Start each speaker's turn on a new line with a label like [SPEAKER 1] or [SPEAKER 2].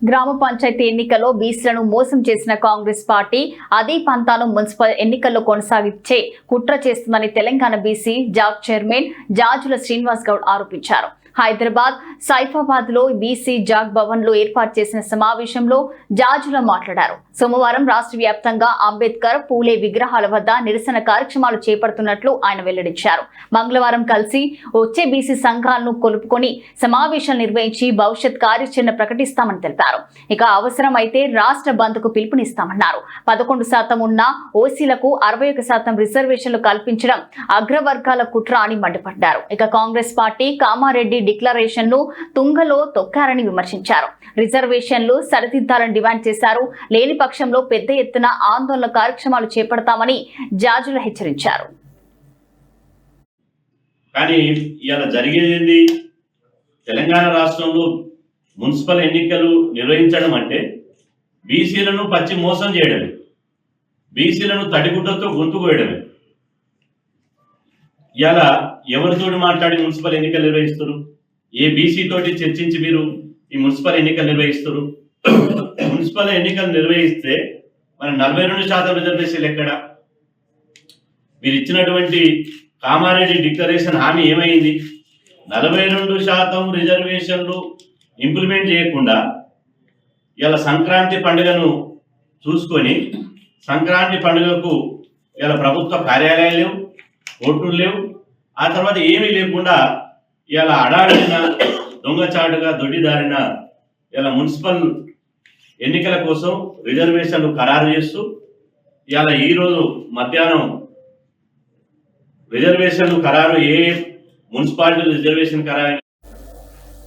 [SPEAKER 1] గ్రామ పంచాయతీ ఎన్నికల్లో బీసీలను మోసం చేసిన కాంగ్రెస్ పార్టీ అదే పంతాను మున్సిపల్ ఎన్నికల్లో కొనసాగించే కుట్ర చేస్తుందని తెలంగాణ బీసీ జాగ్ చైర్మన్ జాజుల శ్రీనివాస్ గౌడ్ ఆరోపించారు. హైదరాబాద్ సైఫాబాద్ లో బీసీ జాగ్ భవన్ లో ఏర్పాటు చేసిన సమావేశంలో జాజుల మాట్లాడారు. సోమవారం రాష్ట్ర వ్యాప్తంగా అంబేద్కర్, పూలే విగ్రహాల వద్ద నిరసన కార్యక్రమాలు చేపడుతున్నట్లు ఆయన వెల్లడించారు. మంగళవారం కలిసి వచ్చే బీసీ సంఘాలను కొలుపుకొని సమావేశాలు నిర్వహించి భవిష్యత్ కార్యాచరణ ప్రకటిస్తామని తెలిపారు. ఇక అవసరమైతే రాష్ట్ర బంద్ కు పిలుపునిస్తామన్నారు. 11% ఉన్న ఓసీలకు 61% రిజర్వేషన్లు కల్పించడం అగ్రవర్గాల కుట్ర అని మండిపడ్డారు. ఇక కాంగ్రెస్ పార్టీ కామారెడ్డి డిక్లరేషన్ ను తుంగలో తొక్కారని విమర్శించారు. రిజర్వేషన్లు సరిదిద్దాలని డిమాండ్ చేశారు. లేని పక్షంలో పెద్ద ఎత్తున ఆందోళన కార్యక్రమాలు చేపడతామని జాజులు హెచ్చరించారు.
[SPEAKER 2] కానీ ఇలా జరిగేది తెలంగాణ రాష్ట్రంలో మున్సిపల్ ఎన్నికలు నిర్వహించడం అంటే బీసీలను పచ్చి మోసం చేయడమే, బీసీలను తడిగుడ్డతో గొంతు కోయడమే. ఇలా ఎవరితోటి మాట్లాడి మున్సిపల్ ఎన్నికలు నిర్వహిస్తారు? ఏ బీసీ తోటి చర్చించి మీరు ఈ మున్సిపల్ ఎన్నికలు నిర్వహిస్తారు? మున్సిపల్ ఎన్నికలు నిర్వహిస్తే మన 42% రిజర్వేషన్లు ఎక్కడ? మీరు ఇచ్చినటువంటి కామారెడ్డి డిక్లరేషన్ హామీ ఏమైంది? 42% రిజర్వేషన్లు ఇంప్లిమెంట్ చేయకుండా ఇలా సంక్రాంతి పండుగను చూసుకొని సంక్రాంతి పండుగకు ఇలా ప్రభుత్వ కార్యాలయాలు లేవు, కోర్టులు లేవు, ఆ తర్వాత ఏమీ లేకుండా ఇలా అడాడిన దొంగచాటుగా దొడ్డిదారిన ఇలా మున్సిపల్ ఎన్నికల కోసం రిజర్వేషన్లు ఖరారు చేస్తూ ఇలా ఈరోజు మధ్యాహ్నం రిజర్వేషన్లు ఖరారు ఏ మున్సిపాలిటీ రిజర్వేషన్ ఖరారు